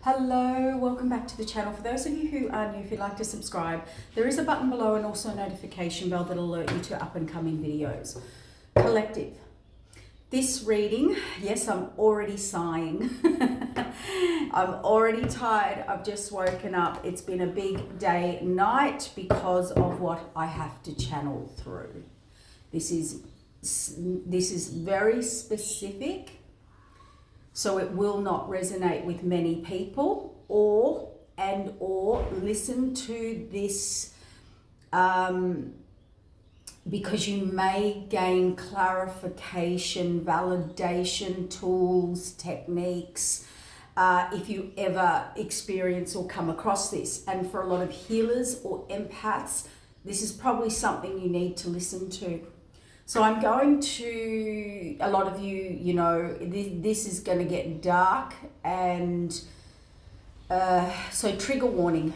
Hello, welcome back to the channel. For those of you who are new, if you'd like to subscribe, there is a button below and also a notification bell that will alert you to up and coming videos. Collective. This reading, yes, I'm already sighing. I'm already tired. I've just woken up. It's been a big day, night because of what I have to channel through. This is very specific. So it will not resonate with many people, or listen to this because you may gain clarification, validation, tools, techniques, if you ever experience or come across this. And for a lot of healers or empaths, this is probably something you need to listen to. So I'm going to, a lot of you, this is going to get dark, and so trigger warning,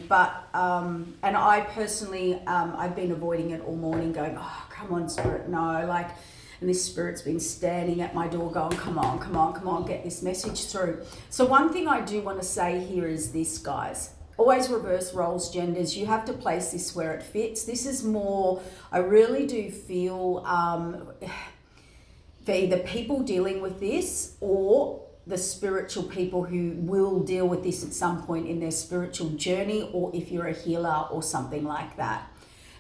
but, and I personally, I've been avoiding it all morning going, oh, come on, spirit, no, and this spirit's been standing at my door going, come on, get this message through. So one thing I do want to say here is this, guys. Always reverse roles, genders. You have to place this where it fits. This is more, I really do feel for either people dealing with this or the spiritual people who will deal with this at some point in their spiritual journey, or if you're a healer or something like that.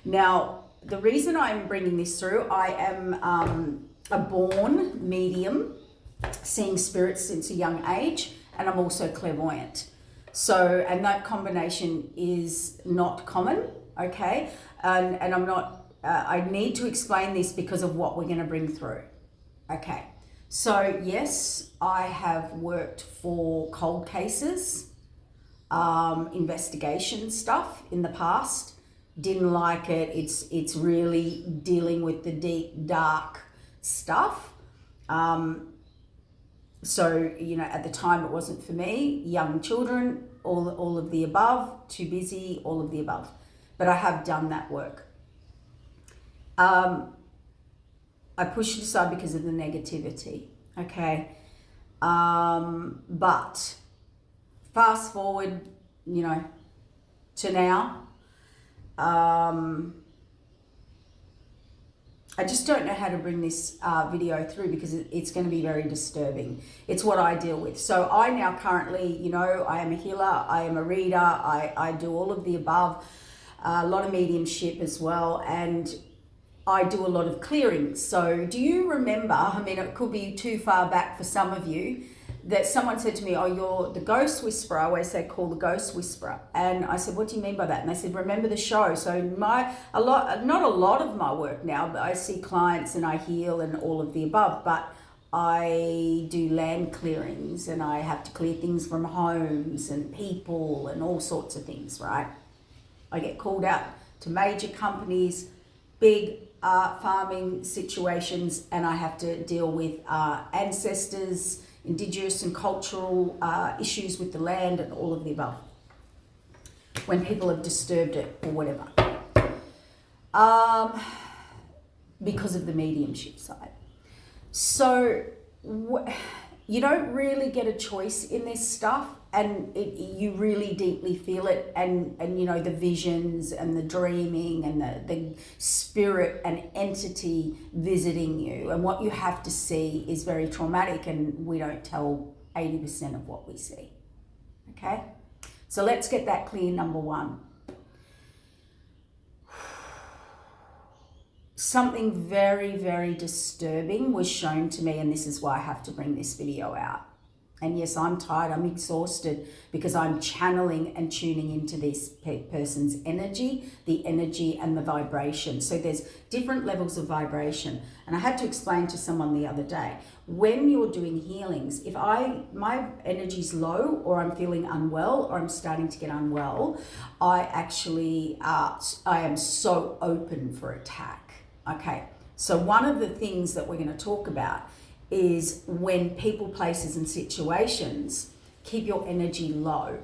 Now, the reason I'm bringing this through, I am a born medium, seeing spirits since a young age, and I'm also clairvoyant. So, and that combination is not common, okay? And I'm not, I need to explain this because of what we're going to bring through, okay? So, yes, I have worked for cold cases, investigation stuff in the past. Didn't like it. It's really dealing with the deep, dark stuff. So, at the time it wasn't for me. Young children, all of the above, too busy, all of the above. But I have done that work. I pushed it aside because of the negativity, okay? But fast forward, to now, I just don't know how to bring this video through because it's going to be very disturbing. It's what I deal with. So I now currently, I am a healer, I am a reader, I do all of the above, a lot of mediumship as well, and I do a lot of clearings. So do you remember, it could be too far back for some of you, that someone said to me, oh, you're the ghost whisperer. I always say, call the ghost whisperer. And I said, what do you mean by that? And they said, remember the show. So not a lot of my work now, but I see clients and I heal and all of the above, but I do land clearings and I have to clear things from homes and people and all sorts of things, right? I get called out to major companies, big farming situations, and I have to deal with ancestors, Indigenous and cultural issues with the land and all of the above, when people have disturbed it or whatever, because of the mediumship side. So you don't really get a choice in this stuff, and you really deeply feel it, and the visions and the dreaming and the spirit and entity visiting you, and what you have to see is very traumatic, and we don't tell 80% of what we see, okay? So let's get that clear, number one. Something very, very disturbing was shown to me, and this is why I have to bring this video out. And yes, I'm tired, I'm exhausted because I'm channeling and tuning into this person's energy, the energy and the vibration. So there's different levels of vibration. And I had to explain to someone the other day, when you're doing healings, if my energy's low, or I'm feeling unwell, or I'm starting to get unwell, I am so open for attack. Okay, so one of the things that we're going to talk about is when people, places and situations, keep your energy low.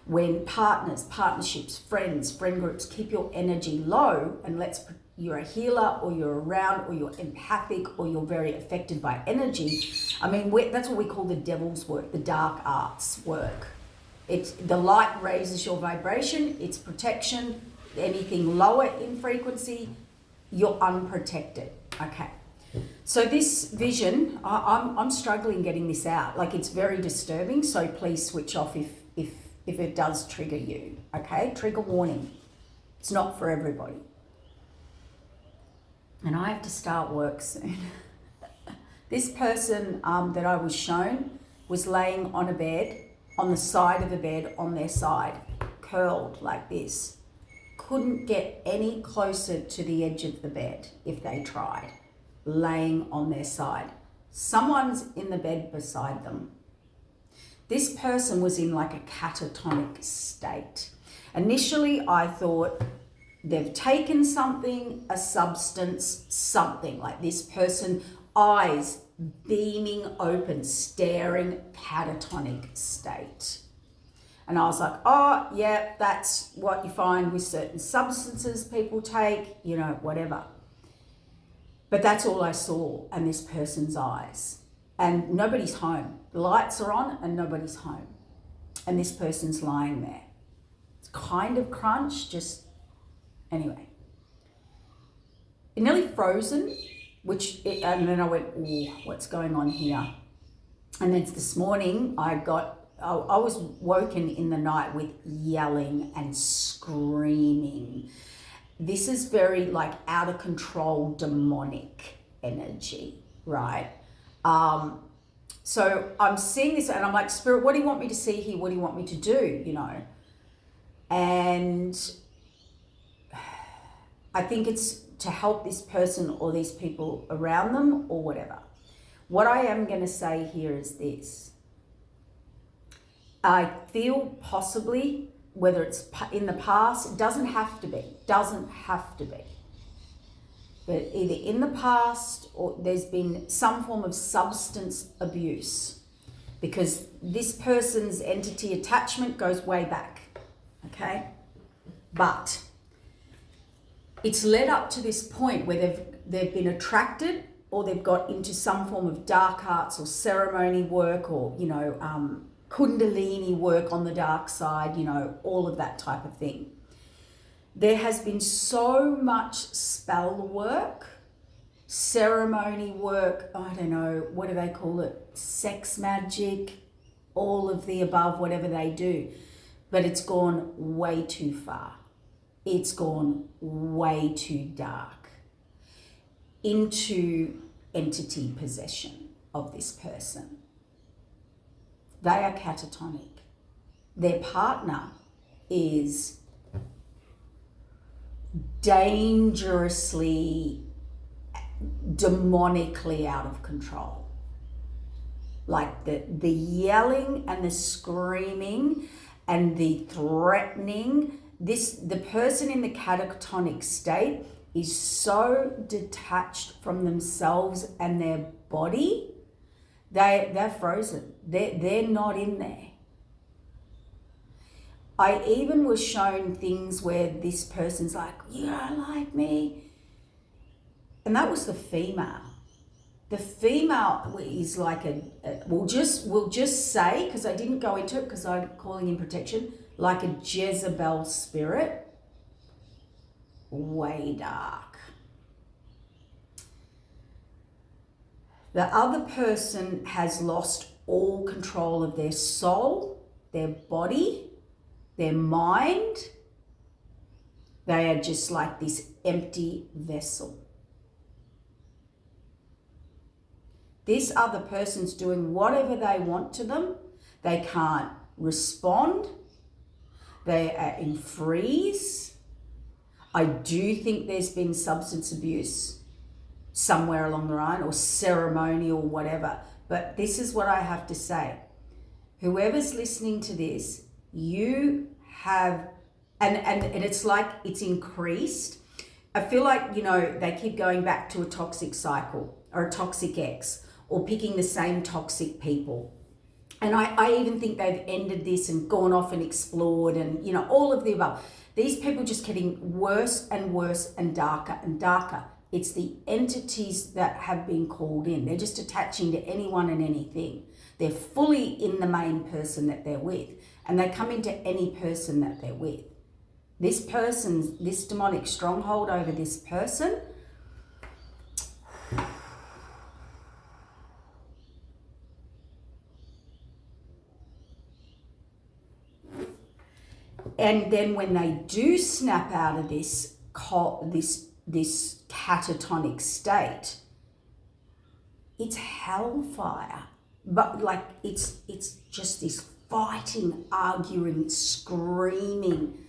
When partners, partnerships, friends, friend groups, keep your energy low, and let's you're a healer, or you're around, or you're empathic, or you're very affected by energy, I mean, that's what we call the devil's work, the dark arts work. It's the light raises your vibration, it's protection. Anything lower in frequency, you're unprotected. Okay. So this vision, I'm struggling getting this out. Like, it's very disturbing. So please switch off if it does trigger you. Okay. Trigger warning. It's not for everybody. And I have to start work soon. This person that I was shown was laying on a bed, on the side of the bed, on their side, curled like this. Couldn't get any closer to the edge of the bed if they tried, laying on their side. Someone's in the bed beside them. This person was in like a catatonic state. Initially, I thought they've taken something, a substance, something, like this person, eyes beaming open, staring, catatonic state. And I was like, oh, yeah, that's what you find with certain substances people take, you know, whatever. But that's all I saw, and this person's eyes. And nobody's home. The lights are on and nobody's home. And this person's lying there. It's kind of crunch, just, anyway. It nearly frozen, and then I went, oh, what's going on here? And then this morning I was woken in the night with yelling and screaming. This is very like out of control, demonic energy, right? So I'm seeing this and I'm like, Spirit, what do you want me to see here? What do you want me to do? You know? And I think it's to help this person or these people around them or whatever. What I am going to say here is this. I feel possibly, whether it's in the past, it doesn't have to be, but either in the past or there's been some form of substance abuse, because this person's entity attachment goes way back, okay? But it's led up to this point where they've been attracted, or they've got into some form of dark arts or ceremony work, or, you know, Kundalini work on the dark side, you know, all of that type of thing. There has been so much spell work, ceremony work, I don't know, what do they call it? Sex magic, all of the above, whatever they do. But it's gone way too far. It's gone way too dark into entity possession of this person. They are catatonic. Their partner is dangerously, demonically out of control. Like the yelling and the screaming and the threatening, the person in the catatonic state is so detached from themselves and their body, they're frozen. They're not in there. I even was shown things where this person's like, you don't like me. And that was the female. The female is like we'll just say, because I didn't go into it because I'm calling in protection, like a Jezebel spirit, way dark. The other person has lost all control of their soul, their body, their mind. They are just like this empty vessel. This other person's doing whatever they want to them. They can't respond. They are in freeze. I do think there's been substance abuse somewhere along the line, or ceremony or whatever. But this is what I have to say. Whoever's listening to this, you have, and it's like it's increased. I feel like, you know, they keep going back to a toxic cycle or a toxic ex, or picking the same toxic people. And I even think they've ended this and gone off and explored and, you know, all of the above. These people just getting worse and worse and darker and darker. It's the entities that have been called in. They're just attaching to anyone and anything. They're fully in the main person that they're with, and they come into any person that they're with. This demonic stronghold over this person, and then when they do snap out of this catatonic state, it's hellfire. But like it's just this fighting, arguing, screaming,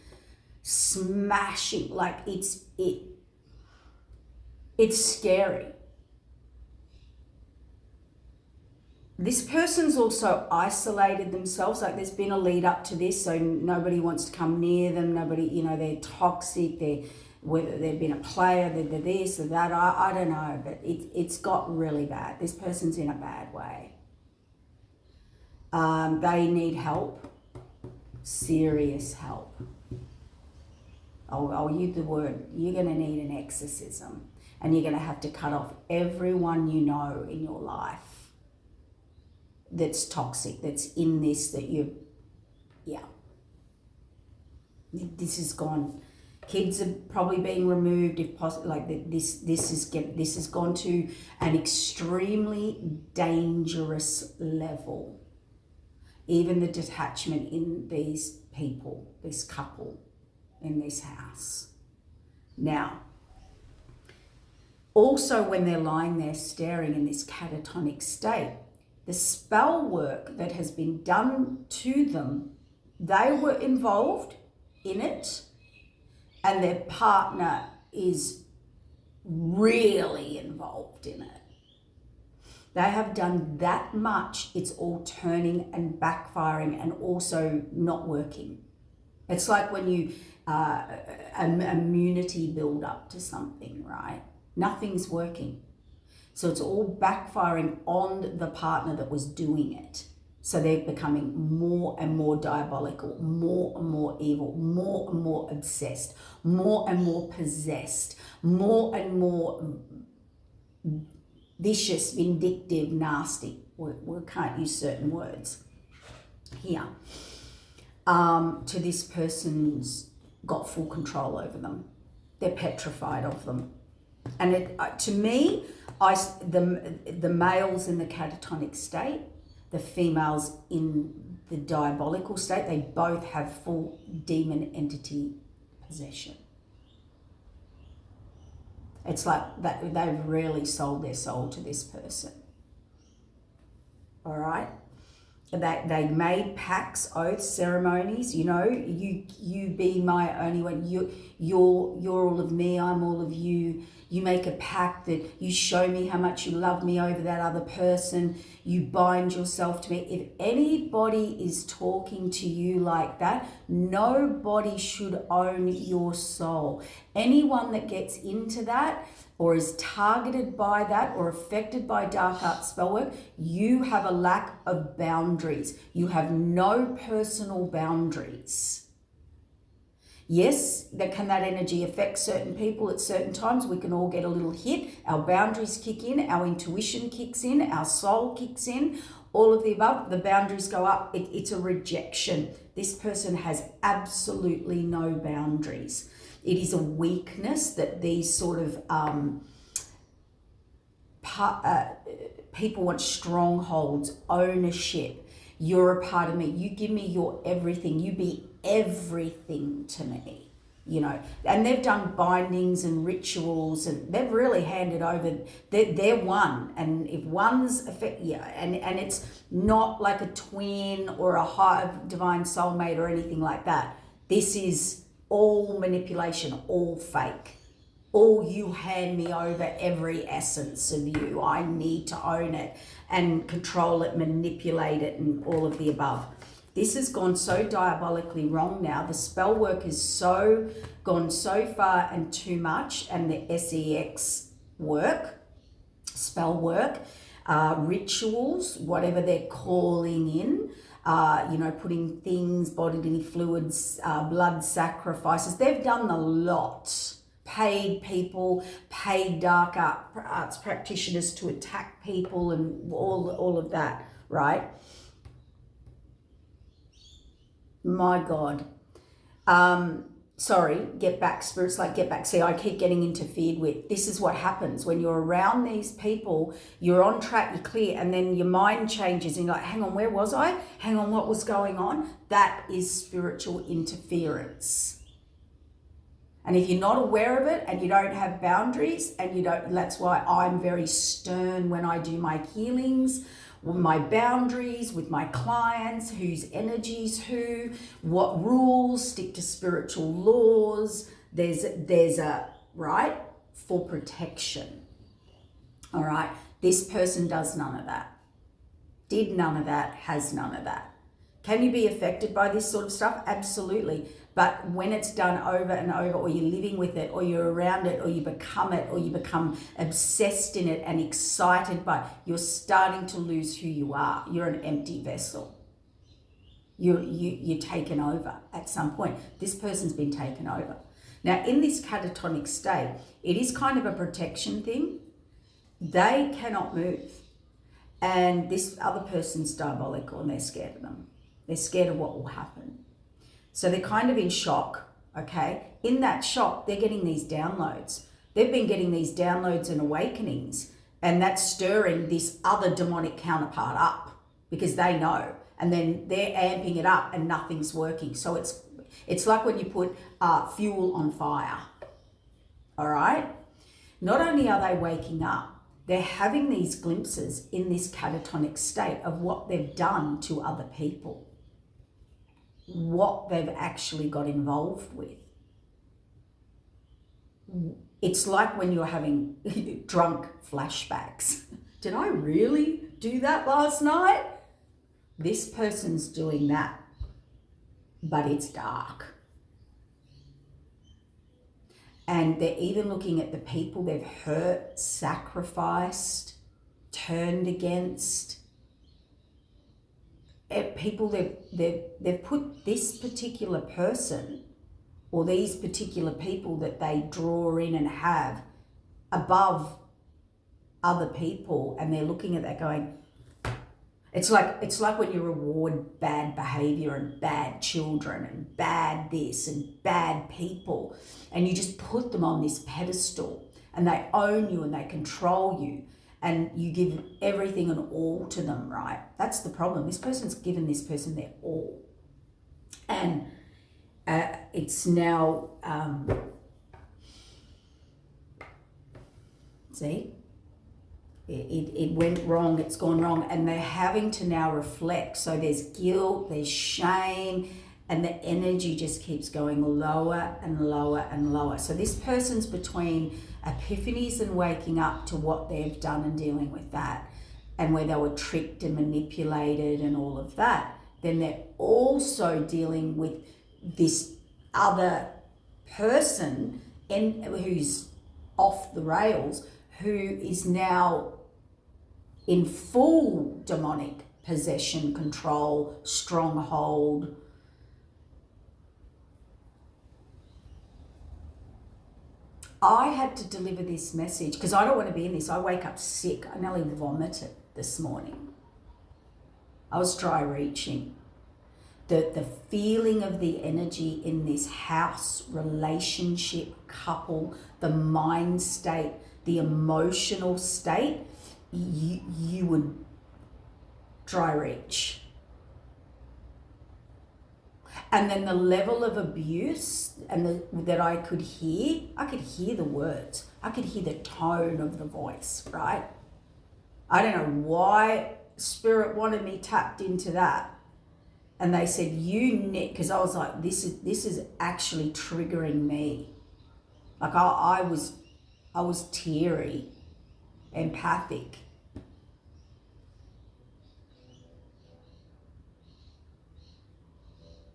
smashing. Like it's scary. This person's also isolated themselves. Like there's been a lead up to this, so nobody wants to come near them. Nobody, you know, they're toxic. Whether they've been a player, they're this or that. I don't know, but it's got really bad. This person's in a bad way. They need help, serious help. I'll use the word, you're going to need an exorcism, and you're going to have to cut off everyone you know in your life that's toxic, that's in this, that this is gone. Kids are probably being removed if possible. Like this has gone to an extremely dangerous level. Even the detachment in these people, this couple in this house. Now, also when they're lying there staring in this catatonic state, the spell work that has been done to them, they were involved in it, and their partner is really involved in it. They have done that much, it's all turning and backfiring and also not working. It's like when you, immunity build up to something, right? Nothing's working. So it's all backfiring on the partner that was doing it. So they're becoming more and more diabolical, more and more evil, more and more obsessed, more and more possessed, more and more vicious, vindictive, nasty. We can't use certain words here. To this person's got full control over them. They're petrified of them. And to me, the males in the catatonic state, the females in the diabolical state, they both have full demon entity possession. It's like that they've really sold their soul to this person. All right? They made pacts, oaths, ceremonies. You know, you be my only one. You're all of me. I'm all of you. You make a pact that you show me how much you love me over that other person. You bind yourself to me. If anybody is talking to you like that, nobody should own your soul. Anyone that gets into that or is targeted by that or affected by dark art spell work, you have a lack of boundaries. You have no personal boundaries. Yes, that energy affect certain people at certain times. We can all get a little hit. Our boundaries kick in, our intuition kicks in, our soul kicks in, all of the above. The boundaries go up. It's a rejection. This person has absolutely no boundaries. It is a weakness that these sort of people want strongholds, ownership. You're a part of me. You give me your everything. You be everything to me, you know. And they've done bindings and rituals, and they've really handed over. They're one, and if one's and it's not like a twin or a high divine soulmate or anything like that. This is all manipulation, all fake. All you hand me over every essence of you. I need to own it and control it, manipulate it, and all of the above. This has gone so diabolically wrong now. The spell work has gone so far and too much, and the sex work, spell work, rituals, whatever they're calling in, putting things, bodily fluids, blood sacrifices. They've done a lot. Paid people, paid dark arts practitioners to attack people and all of that, right? My God. Sorry, get back, spirits like get back. See, I keep getting interfered with. This is what happens when you're around these people. You're on track, you're clear, and then your mind changes and you're like, hang on, where was I? Hang on, what was going on? That is spiritual interference. And if you're not aware of it and you don't have boundaries and you don't, that's why I'm very stern when I do my healings, my boundaries with my clients, whose energies who, what rules, stick to spiritual laws. There's a, right, for protection. All right, this person does none of that. Did none of that, has none of that. Can you be affected by this sort of stuff? Absolutely. But when it's done over and over, or you're living with it, or you're around it, or you become it, or you become obsessed in it and excited by it, you're starting to lose who you are. You're an empty vessel. You're taken over at some point. This person's been taken over. Now, in this catatonic state, it is kind of a protection thing. They cannot move. And this other person's diabolical and they're scared of them. They're scared of what will happen. So they're kind of in shock, okay? In that shock, they're getting these downloads. They've been getting these downloads and awakenings, and that's stirring this other demonic counterpart up because they know. And then they're amping it up and nothing's working. So it's like when you put fuel on fire, all right? Not only are they waking up, they're having these glimpses in this catatonic state of what they've done to other people, what they've actually got involved with. It's like when you're having drunk flashbacks. Did I really do that last night? This person's doing that, but it's dark. And they're even looking at the people they've hurt, sacrificed, turned against. People they've put this particular person or these particular people that they draw in and have above other people, and they're looking at that going, it's like when you reward bad behavior and bad children and bad this and bad people, and you just put them on this pedestal and they own you and they control you. And you give everything and all to them, right? That's the problem. This person's given this person their all. And it's now, see? It went wrong, it's gone wrong. And they're having to now reflect. So there's guilt, there's shame, and the energy just keeps going lower and lower and lower. So this person's between epiphanies and waking up to what they've done and dealing with that, and where they were tricked and manipulated and all of that. Then they're also dealing with this other person who's off the rails, who is now in full demonic possession, control, stronghold. I had to deliver this message because I don't want to be in this. I wake up sick. I nearly vomited this morning. I was dry reaching. The feeling of the energy in this house, relationship, couple, the mind state, the emotional state, you would dry reach. And then the level of abuse that I could hear the words. I could hear the tone of the voice, right? I don't know why Spirit wanted me tapped into that. And they said, because I was like, this is actually triggering me. Like I was teary, empathic.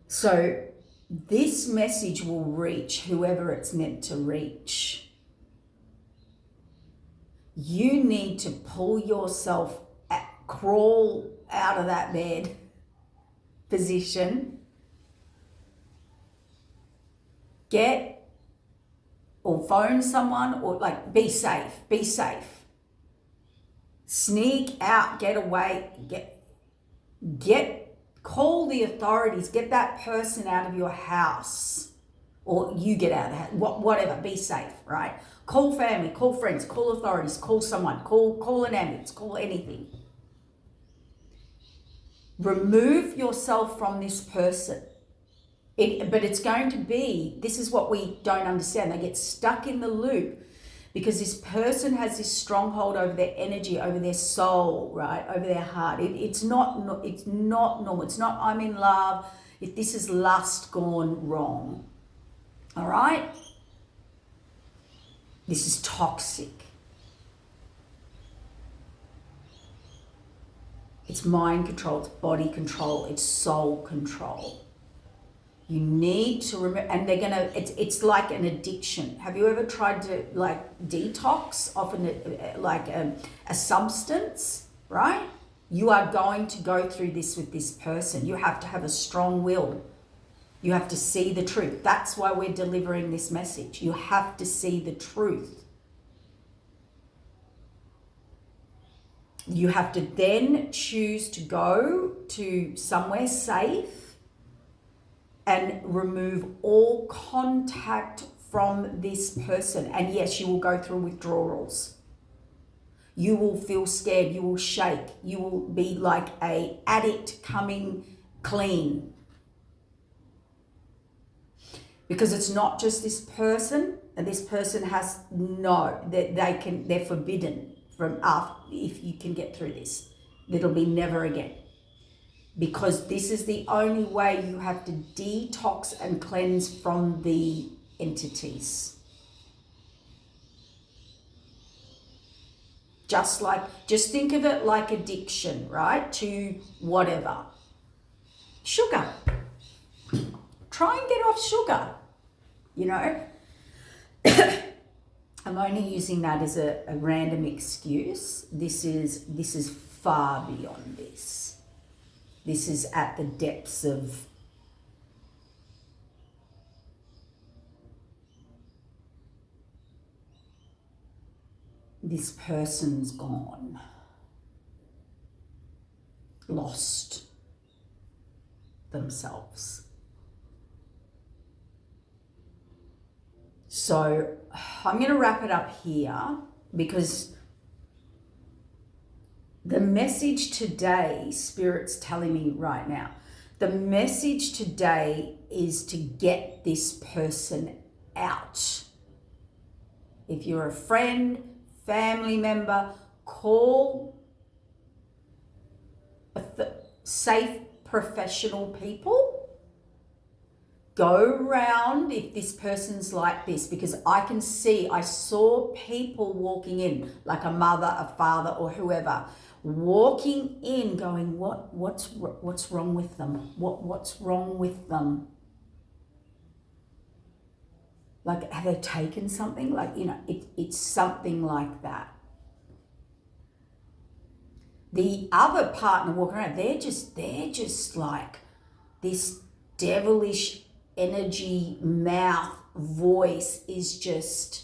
So this message will reach whoever it's meant to reach. You need to pull yourself, crawl out of that bed position, or phone someone, or like be safe. Sneak out, get away, call the authorities, get that person out of your house, or you get out of the house, whatever, be safe, right? Call family, call friends, call authorities, call someone, call an ambulance, call anything. Remove yourself from this person. But it's going to be, this is what we don't understand. They get stuck in the loop because this person has this stronghold over their energy, over their soul, right? Over their heart. It's not normal. It's not I'm in love. This is lust gone wrong. All right? This is toxic. It's mind control, it's body control, it's soul control. You need to remember, and it's like an addiction. Have you ever tried to like detox off a substance, right? You are going to go through this with this person. You have to have a strong will. You have to see the truth. That's why we're delivering this message. You have to see the truth. You have to then choose to go to somewhere safe and remove all contact from this person. And yes, you will go through withdrawals. You will feel scared, you will shake, you will be like an addict coming clean. Because it's not just this person, and this person has they're forbidden from if you can get through this. It'll be never again. Because this is the only way you have to detox and cleanse from the entities. Just think of it like addiction, right? To whatever. Sugar. Try and get off sugar, you know. I'm only using that as a random excuse. This is far beyond this. This is at the depths of this person's gone, lost themselves. So I'm going to wrap it up here because the message today, Spirit's telling me right now, the message today is to get this person out. If you're a friend, family member, call safe professional people. Go around if this person's like this, because I saw people walking in, like a mother, a father, or whoever, walking in going, what's wrong with them? What's wrong with them? Like, have they taken something? Like, you know, it's something like that. The other partner walking around, they're just like this devilish energy, mouth, voice is just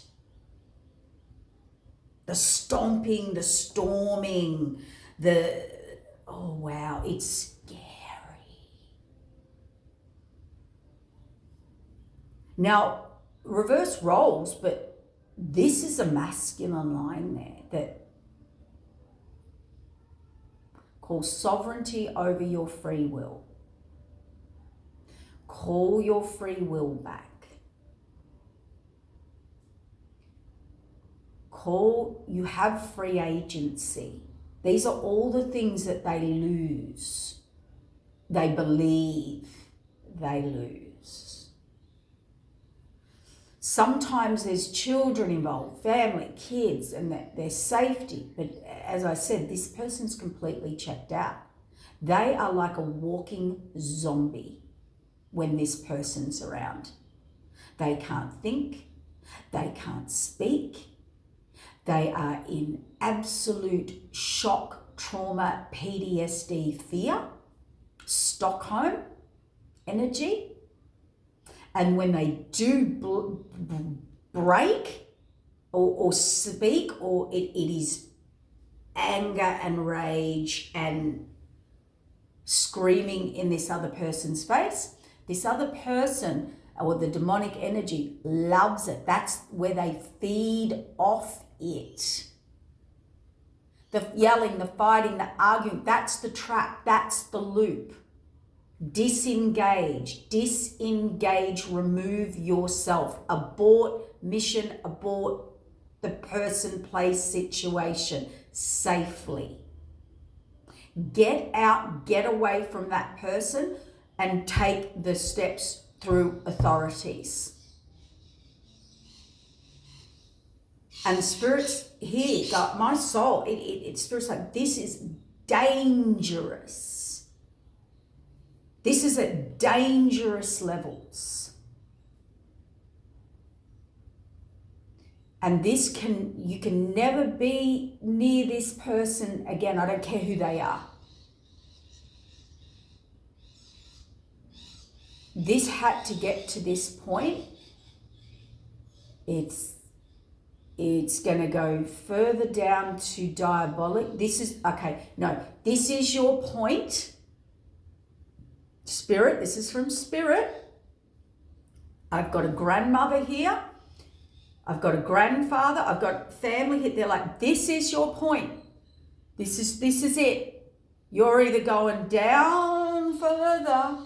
the stomping, the storming, oh wow, it's scary. Now, reverse roles, but this is a masculine line there that calls sovereignty over your free will. Call your free will back. You have free agency. These are all the things that they lose. They believe they lose. Sometimes there's children involved, family, kids, and their safety. But as I said, this person's completely checked out. They are like a walking zombie when this person's around. They can't think. They can't speak. They are in absolute shock, trauma, PTSD, fear, Stockholm energy. And when they do break or speak, or it is anger and rage and screaming in this other person's face, this other person or the demonic energy loves it. That's where they feed off it. The yelling, the fighting, the arguing, that's the trap, that's the loop. Disengage, remove yourself, abort mission, abort the person, place, situation safely. Get out, get away from that person and take the steps through authorities. And Spirit's here, God, my soul, Spirit's like, this is dangerous. This is at dangerous levels. And you can never be near this person again. I don't care who they are. This had to get to this point. It's going to go further down to diabolic. This is your point. Spirit, this is from Spirit. I've got a grandmother here. I've got a grandfather. I've got family here. They're like, this is your point. This is it. You're either going down further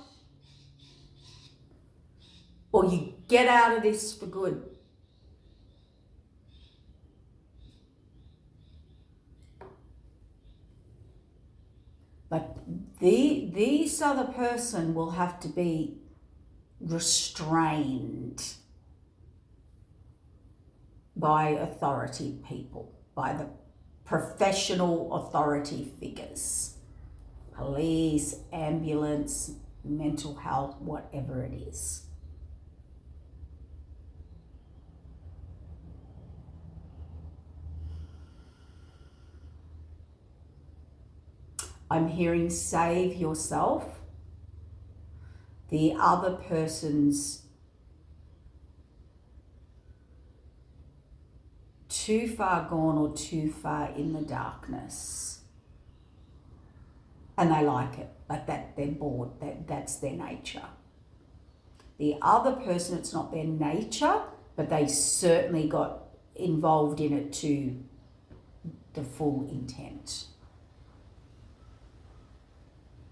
or you get out of this for good. But this other person will have to be restrained by authority people, by the professional authority figures, police, ambulance, mental health, whatever it is. I'm hearing save yourself. The other person's too far gone or too far in the darkness. And they like it, like that, they're bored, that's their nature. The other person, it's not their nature, but they certainly got involved in it to the full intent.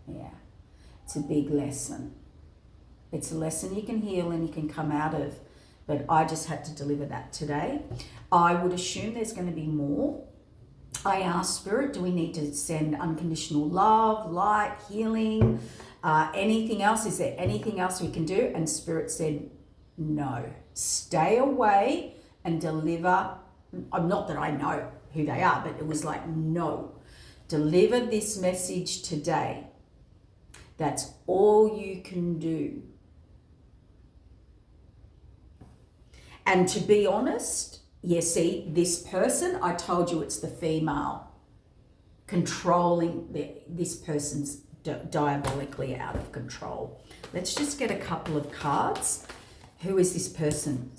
Yeah, it's a big lesson. It's a lesson you can heal and you can come out of, but I just had to deliver that today. I would assume there's going to be more. I asked Spirit, do we need to send unconditional love, light, healing, anything else? Is there anything else we can do? And Spirit said, no. Stay away and deliver. Not that I know who they are, but it was like, no. Deliver this message today. That's all you can do. And to be honest, see, this person, I told you it's the female controlling this person's diabolically out of control. Let's just get a couple of cards. Who is this person?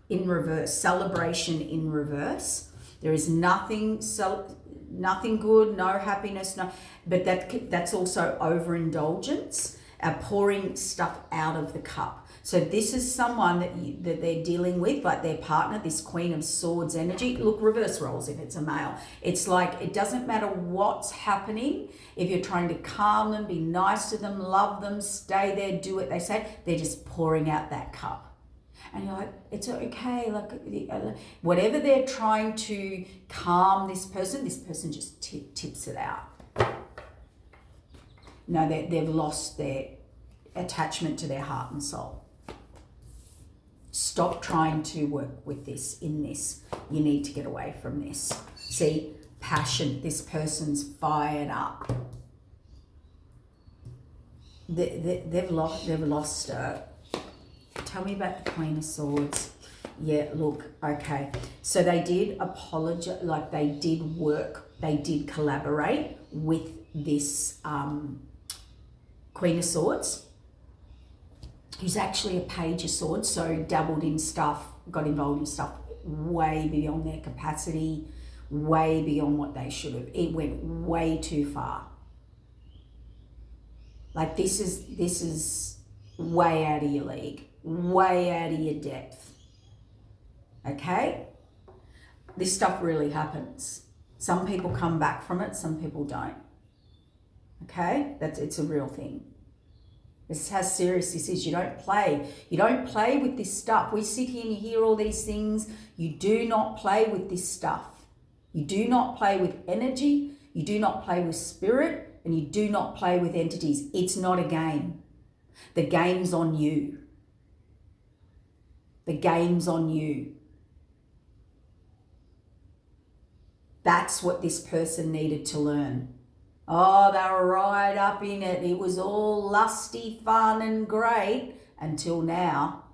In reverse, celebration in reverse. There is nothing good, no happiness, no. But that's also overindulgence, pouring stuff out of the cup. So this is someone that they're dealing with, like their partner, this Queen of Swords energy. Look, reverse roles if it's a male. It's like it doesn't matter what's happening. If you're trying to calm them, be nice to them, love them, stay there, do what they say, they're just pouring out that cup. And you're like, it's okay, like whatever they're trying to calm this person just tips it out. No, they've lost their attachment to their heart and soul. Stop trying to work with this, in this. You need to get away from this. See, passion, this person's fired up. They've lost her. Tell me about the Queen of Swords. Yeah, look, okay. So they did apologize, like they did work, they did collaborate with this Queen of Swords, who's actually a Page of Swords, so dabbled in stuff, got involved in stuff way beyond their capacity, way beyond what they should have. It went way too far. Like this is way out of your league, way out of your depth. Okay? This stuff really happens. Some people come back from it, some people don't. Okay? It's a real thing. This is how serious this is. You don't play. You don't play with this stuff. We sit here and you hear all these things. You do not play with this stuff. You do not play with energy. You do not play with spirit. And you do not play with entities. It's not a game. The game's on you. The game's on you. That's what this person needed to learn. Oh, they were right up in it. It was all lusty, fun and great until now.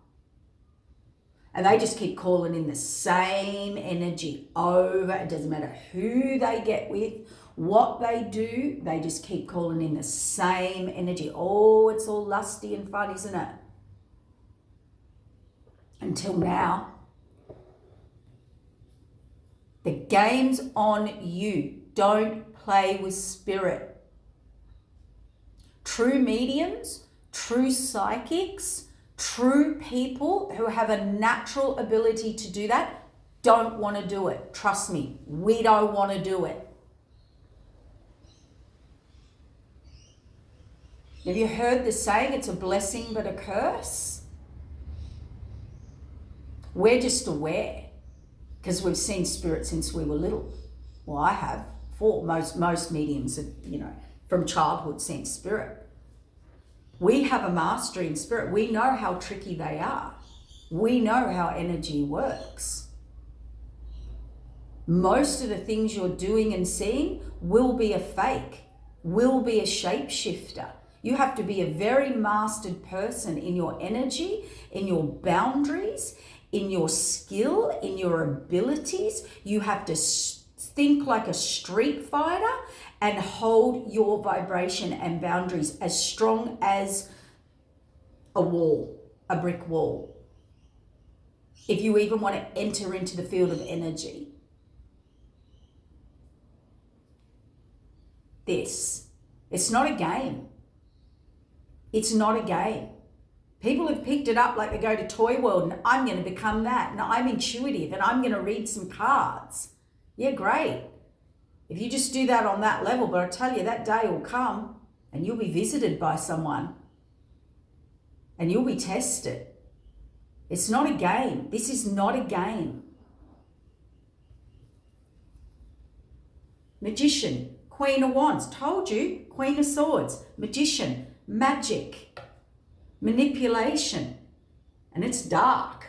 And they just keep calling in the same energy over. It doesn't matter who they get with, what they do, they just keep calling in the same energy. Oh, it's all lusty and fun, isn't it? Until now. The game's on you. Don't play with spirit. True mediums, true psychics, true people who have a natural ability to do that don't want to do it. Trust me, we don't want to do it. Have you heard the saying, it's a blessing but a curse? We're just aware because we've seen spirit since we were little. Well, I have. Most mediums have, from childhood seen spirit. We have a mastery in spirit. We know how tricky they are. We know how energy works. Most of the things you're doing and seeing will be a fake, will be a shapeshifter. You have to be a very mastered person in your energy, in your boundaries, in your skill, in your abilities. You have to think like a street fighter and hold your vibration and boundaries as strong as a wall, a brick wall. If you even want to enter into the field of energy. It's not a game. It's not a game. People have picked it up like they go to Toy World and I'm going to become that. And I'm intuitive and I'm going to read some cards. Yeah, great. If you just do that on that level, but I tell you, that day will come and you'll be visited by someone and you'll be tested. It's not a game. This is not a game. Magician, Queen of Wands, told you, Queen of Swords, Magician, magic, manipulation, and it's dark.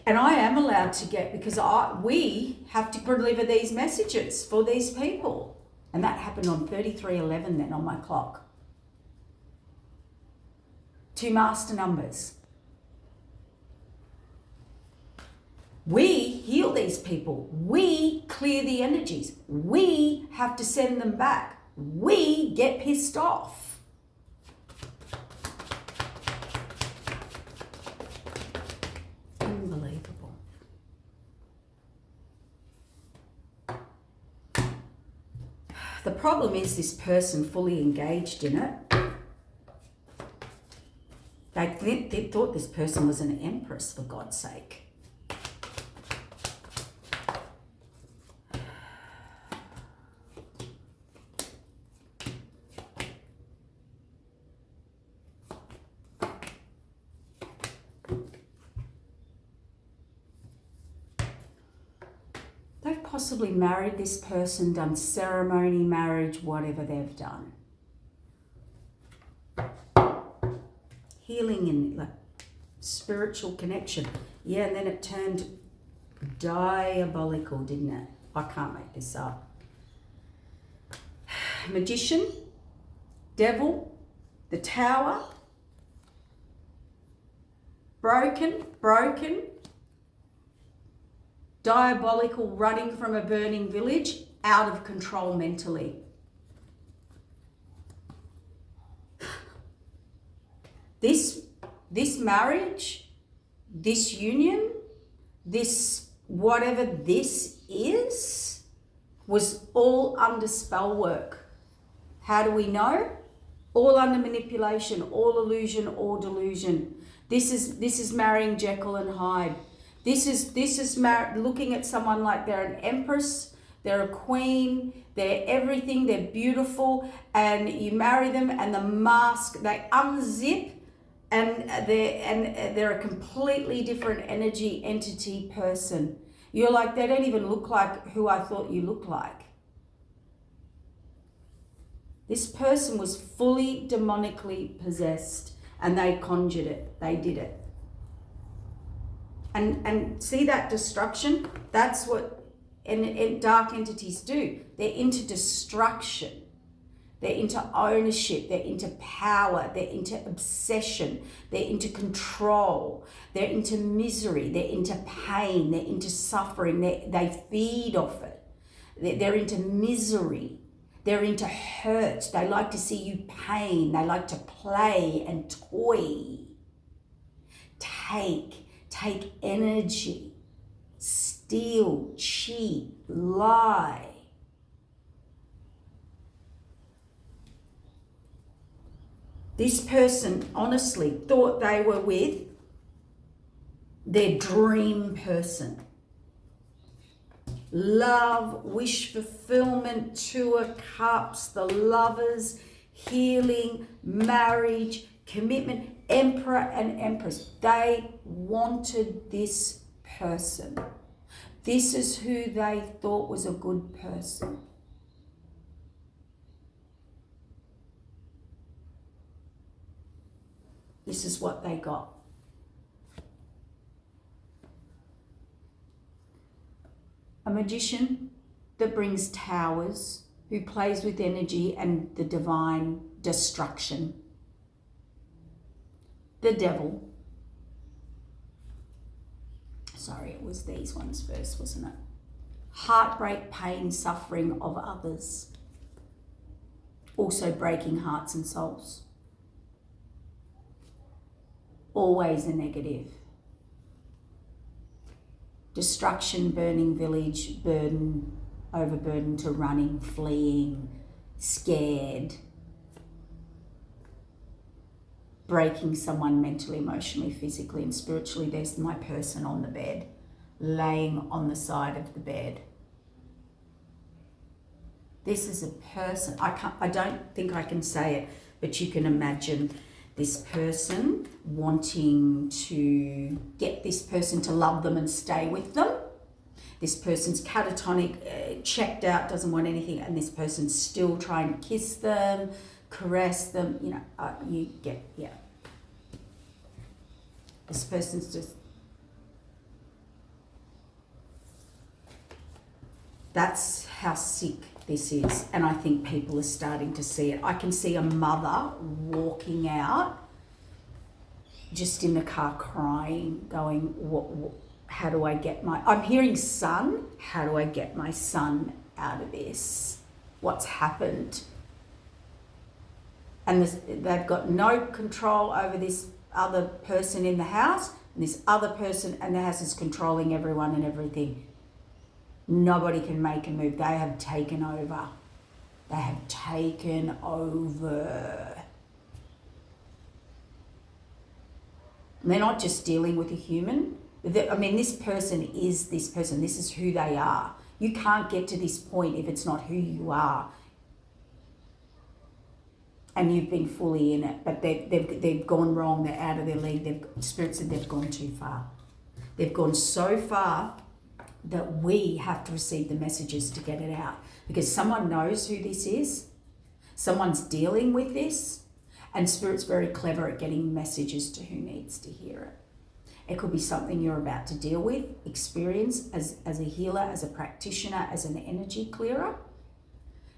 And I am allowed to get, because we have to deliver these messages for these people. And that happened on 3311 then on my clock. 2 master numbers. We heal these people. We clear the energies. We have to send them back. We get pissed off. Unbelievable. The problem is this person fully engaged in it. They thought this person was an empress, for God's sake. They've possibly married this person, done ceremony, marriage, whatever they've done. Healing and like spiritual connection. Yeah, and then it turned diabolical, didn't it? I can't make this up. Magician, devil, the Tower, broken, diabolical, running from a burning village, out of control mentally. This marriage, this union, this whatever this is, was all under spell work. How do we know? All under manipulation, all illusion, all delusion. This is marrying Jekyll and Hyde. This is looking at someone like they're an empress, they're a queen, they're everything, they're beautiful, and you marry them and the mask, they unzip, and they're a completely different energy, entity, person. You're like, they don't even look like who I thought you looked like. This person was fully demonically possessed, and they conjured it. They did it. And see that destruction? That's what dark entities do. They're into destruction. They're into ownership, they're into power, they're into obsession, they're into control, they're into misery, they're into pain, they're into suffering, they feed off it. They're into misery, they're into hurt, they like to see you pain, they like to play and toy. Take energy, steal, cheat, lie. This person honestly thought they were with their dream person. Love, wish fulfillment, 2 of Cups, the Lovers, healing, marriage, commitment, Emperor and Empress. They wanted this person. This is who they thought was a good person. This is what they got. A magician that brings towers, who plays with energy and the divine destruction. The devil. Sorry, it was these ones first, wasn't it? Heartbreak, pain, suffering of others. Also breaking hearts and souls. Always a negative. Destruction, burning village, burden, overburden to running, fleeing, scared. Breaking someone mentally, emotionally, physically, and spiritually. There's my person on the bed, laying on the side of the bed. This is a person, I don't think I can say it, but you can imagine this person wanting to get this person to love them and stay with them. This person's catatonic, checked out, doesn't want anything, and this person's still trying to kiss them, caress them, you get, yeah. This person's just, that's how sick this is, and I think people are starting to see it. I can see a mother walking out, just in the car crying, going, what how do I get I'm hearing son, how do I get my son out of this? What's happened? And they've got no control over this other person in the house, and this other person in the house is controlling everyone and everything. Nobody can make a move. They have taken over. They have taken over. And they're not just dealing with a human. This person is this person. This is who they are. You can't get to this point if it's not who you are. And you've been fully in it, but they've gone wrong. They're out of their league. Spirit said they've gone too far. They've gone so far that we have to receive the messages to get it out, because someone knows who this is. Someone's dealing with this, and Spirit's very clever at getting messages to who needs to hear it. It could be something you're about to deal with, experience as a healer, as a practitioner, as an energy clearer.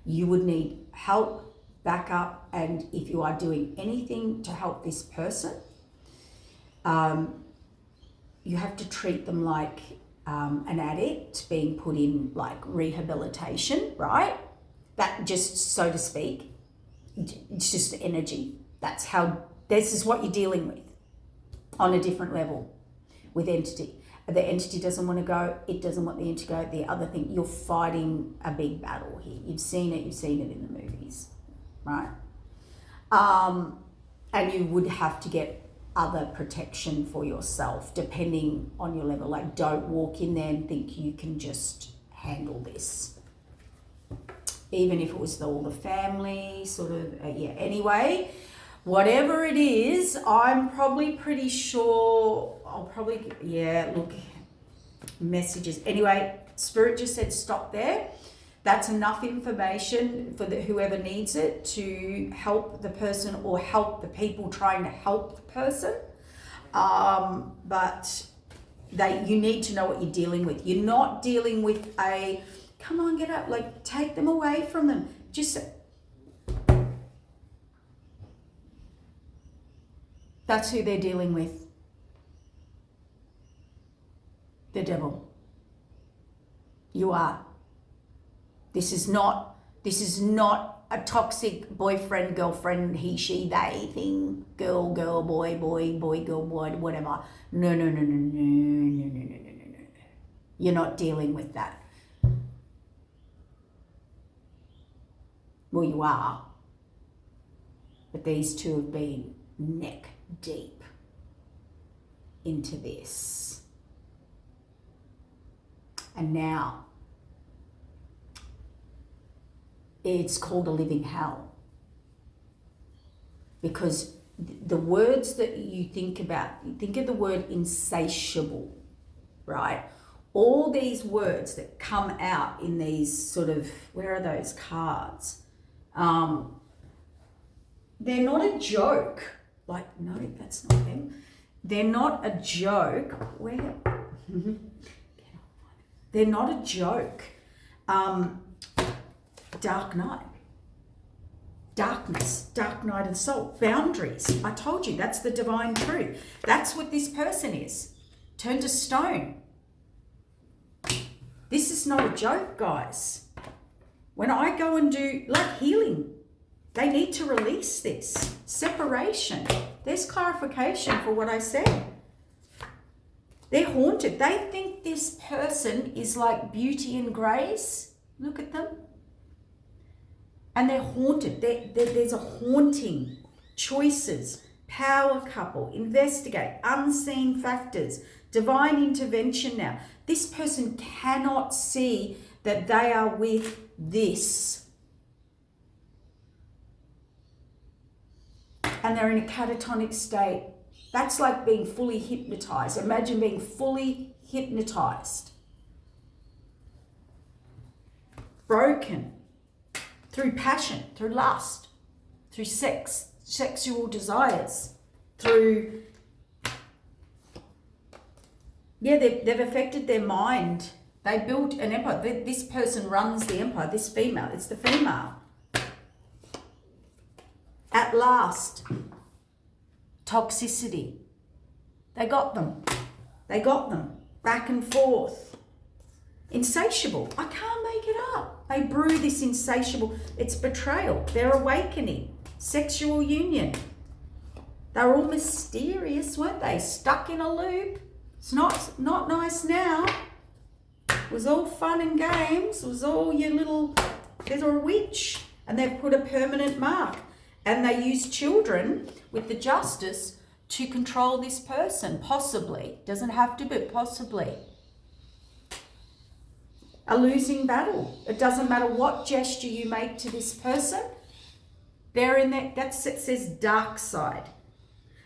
You would need help, backup, and if you are doing anything to help this person, you have to treat them like an addict being put in like rehabilitation, right? That just, so to speak, it's just energy. That's how, this is what you're dealing with on a different level with entity. The entity doesn't want to go, it doesn't want the entity to go. The other thing, you're fighting a big battle here. You've seen it in the movies, right? And you would have to get other protection for yourself, depending on your level. Like, don't walk in there and think you can just handle this. Even if it was all the family, sort of, yeah. Anyway, whatever it is, I'm probably pretty sure, look, messages. Anyway, Spirit just said stop there. That's enough information for whoever needs it to help the person or help the people trying to help the person. But you need to know what you're dealing with. You're not dealing with a, come on, get up, like take them away from them. Just, that's who they're dealing with. The devil. You are. This is not a toxic boyfriend, girlfriend, he, she, they thing, girl, boy, girl, boy, whatever. No. You're not dealing with that. Well, you are. But these two have been neck deep into this. And now, it's called a living hell. Because the words that you think about, you think of the word insatiable, right? All these words that come out in these sort of, where are those cards? They're not a joke. Like, no, that's not them. They're not a joke. Where? They're not a joke. Dark night. Darkness, dark night of soul. Boundaries. I told you, that's the divine truth. That's what this person is. Turned to stone. This is not a joke, guys. When I go and do, like healing, they need to release this. Separation. There's clarification for what I said. They're haunted. They think this person is like beauty and grace. Look at them. And they're haunted. There's a haunting. Choices. Power couple. Investigate. Unseen factors. Divine intervention now. This person cannot see that they are with this. And they're in a catatonic state. That's like being fully hypnotized. Imagine being fully hypnotized. Broken. Through passion, through lust, through sex, sexual desires, through, they've affected their mind. They built an empire. This person runs the empire, this female, it's the female. At last, toxicity. They got them. Back and forth. Insatiable. I can't make it up. They brew this insatiable. It's betrayal. They're awakening. Sexual union. They were all mysterious, weren't they? Stuck in a loop. It's not nice now. It was all fun and games. It was all your little, there's a witch. And they've put a permanent mark. And they use children with the justice to control this person, possibly. Doesn't have to, but possibly. A losing battle. It doesn't matter what gesture you make to this person. They're in that, it says dark side.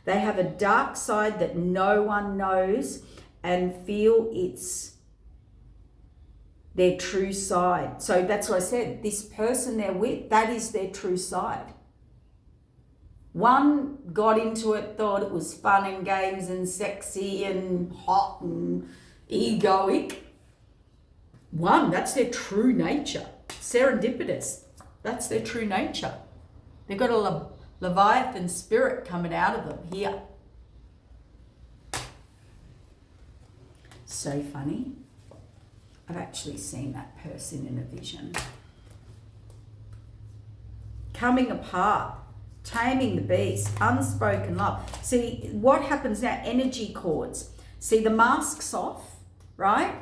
They have a dark side that no one knows and feel it's their true side. So that's what I said. This person they're with, that is their true side. One got into it, thought it was fun and games and sexy and hot and egoic. One, that's their true nature. Serendipitous. That's their true nature. They've got a Leviathan spirit coming out of them here. So funny. I've actually seen that person in a vision. Coming apart, taming the beast, unspoken love. See, what happens now? Energy cords. See, the mask's off, right?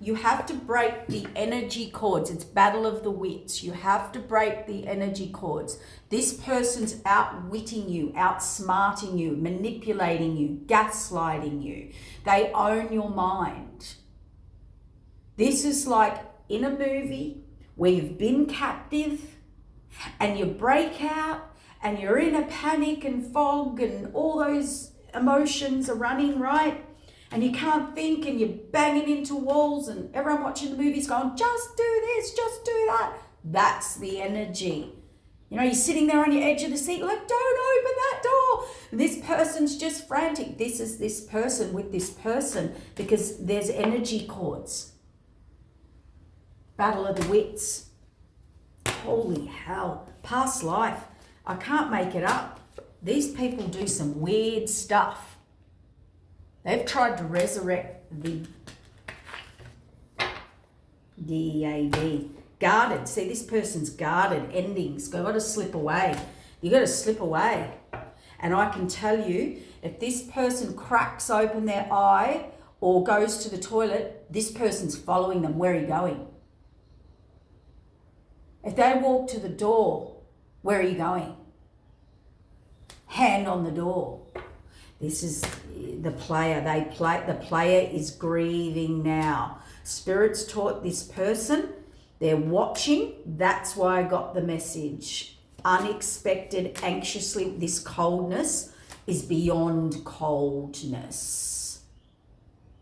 You have to break the energy cords. It's battle of the wits. You have to break the energy cords. This person's outwitting you, outsmarting you, manipulating you, gaslighting you. They own your mind. This is like in a movie where you've been captive and you break out and you're in a panic and fog and all those emotions are running, right? And you can't think and you're banging into walls and everyone watching the movie's going, just do this, just do that. That's the energy. You know, you're sitting there on your edge of the seat like, don't open that door. And this person's just frantic. This is this person with this person because there's energy cords. Battle of the wits. Holy hell. Past life. I can't make it up. These people do some weird stuff. They've tried to resurrect the DAD. Guarded. See, this person's guarded. Endings. Got to slip away. You got to slip away. And I can tell you, if this person cracks open their eye or goes to the toilet, this person's following them. Where are you going? If they walk to the door, where are you going? Hand on the door. This is the player. The player is grieving now. Spirits taught this person. They're watching. That's why I got the message. Unexpected, anxiously. This coldness is beyond coldness.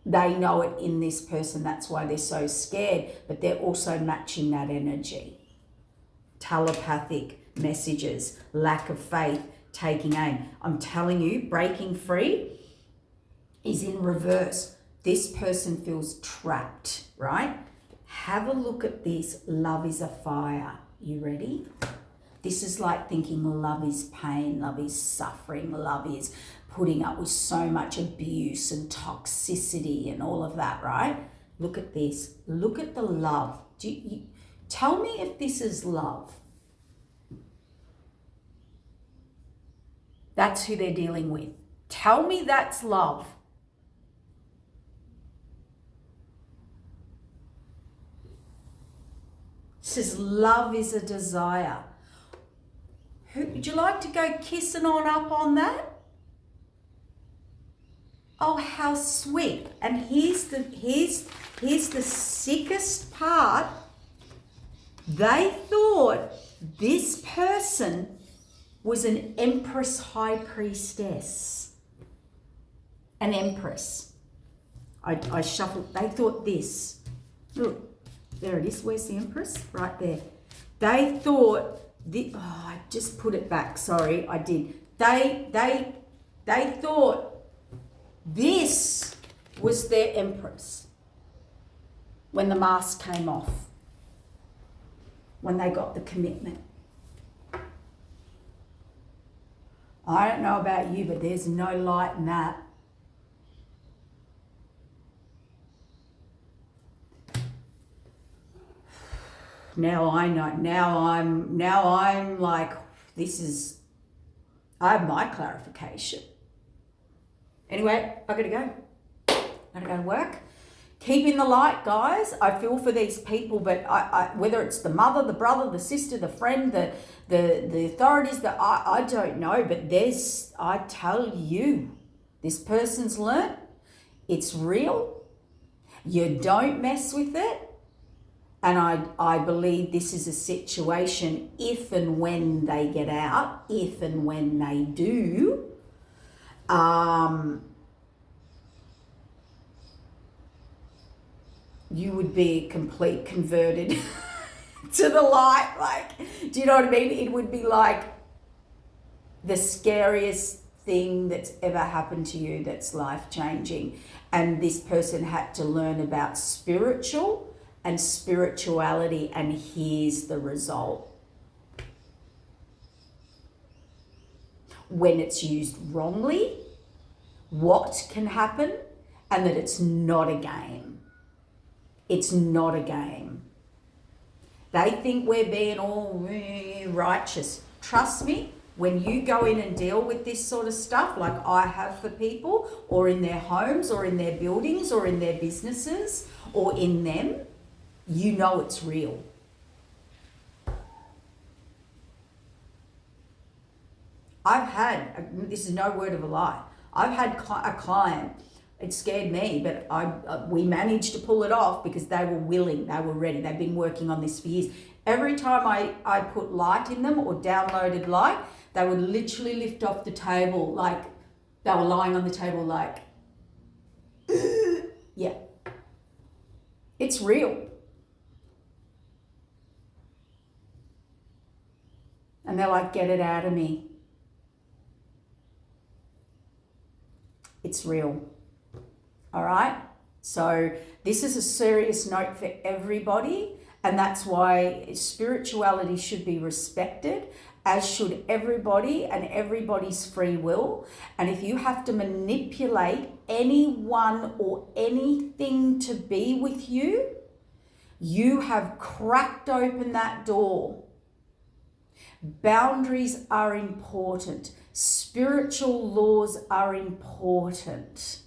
They know it in this person. That's why they're so scared. But they're also matching that energy. Telepathic messages. Lack of faith. Taking aim. I'm telling you, breaking free is in reverse. This person feels trapped, right? Have a look at this. Love is a fire. You ready? This is like thinking love is pain, love is suffering, love is putting up with so much abuse and toxicity and all of that, right? Look at this. Look at the love. Tell me if this is love. That's who they're dealing with. Tell me that's love. It says love is a desire. Would you like to go kissing on up on that? Oh, how sweet. And here's the sickest part. They thought this person was an empress high priestess. An empress. I shuffled. They thought this. Look, there it is. Where's the empress? Right there. They thought, I just put it back. Sorry, I did. They thought this was their empress when the mask came off. When they got the commitment. I don't know about you, but there's no light in that. Now I know. Now I'm like, I have my clarification. Anyway, I gotta go. I gotta go to work. Keep in the light, guys. I feel for these people, but I whether it's the mother, the brother, the sister, the friend, the authorities, I don't know, but I tell you, this person's learnt, it's real. You don't mess with it. And I believe this is a situation, if and when they get out, if and when they do, you would be a complete converted to the light. Like, do you know what I mean? It would be like the scariest thing that's ever happened to you that's life-changing. And this person had to learn about spiritual and spirituality, and here's the result. When it's used wrongly, what can happen? and that it's not a game. It's not a game. They think we're being all righteous. Trust me, when you go in and deal with this sort of stuff, like I have for people, or in their homes, or in their buildings, or in their businesses, or in them, you know it's real. I've had, this is no word of a lie, I've had a client, it scared me, but we managed to pull it off because they were willing, they were ready, they've been working on this for years. Every time I put light in them or downloaded light, they would literally lift off the table like they were lying on the table like, yeah. It's real. And they're like, get it out of me. It's real. All right? So this is a serious note for everybody, and that's why spirituality should be respected, as should everybody and everybody's free will. And if you have to manipulate anyone or anything to be with you, you have cracked open that door. Boundaries are important. Spiritual laws are important.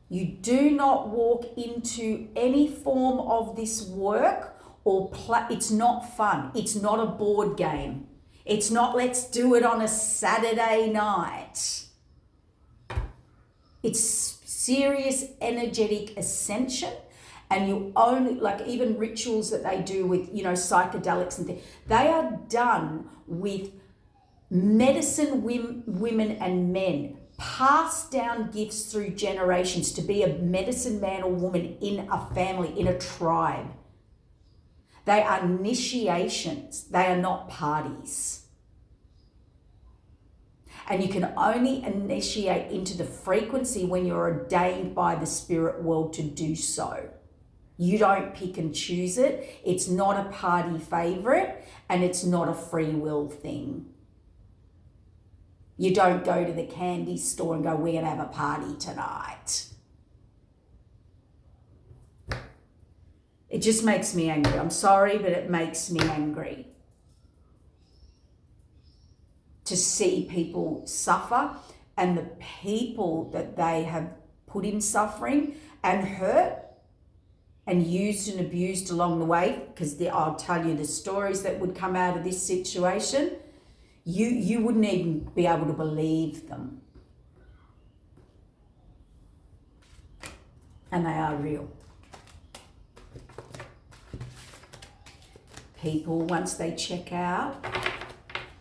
You do not walk into any form of this work or it's not fun. It's not a board game. It's not let's do it on a Saturday night. It's serious energetic ascension. And you only, like even rituals that they do with, psychedelics and things, they are done with medicine women and men, passed down gifts through generations to be a medicine man or woman in a family, in a tribe. They are initiations. They are not parties. And you can only initiate into the frequency when you're ordained by the spirit world to do so. You don't pick and choose it. It's not a party favorite, and it's not a free will thing. You don't go to the candy store and go, we're going to have a party tonight. It just makes me angry. I'm sorry, but it makes me angry to see people suffer, and the people that they have put in suffering and hurt and used and abused along the way, because I'll tell you the stories that would come out of this situation, you wouldn't even be able to believe them. And they are real. People, once they check out,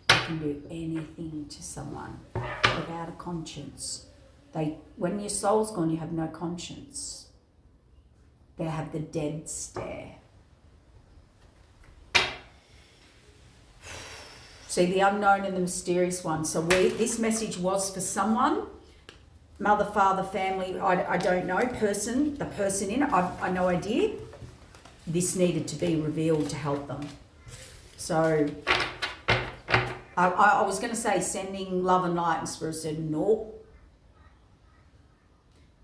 they can do anything to someone without a conscience. When your soul's gone, you have no conscience. They have the dead stare. See, the unknown and the mysterious one. So this message was for someone, mother, father, family, I don't know, the person in it, I've no idea. This needed to be revealed to help them. So I was going to say sending love and light, and Spirit said, no.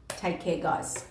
Take care, guys.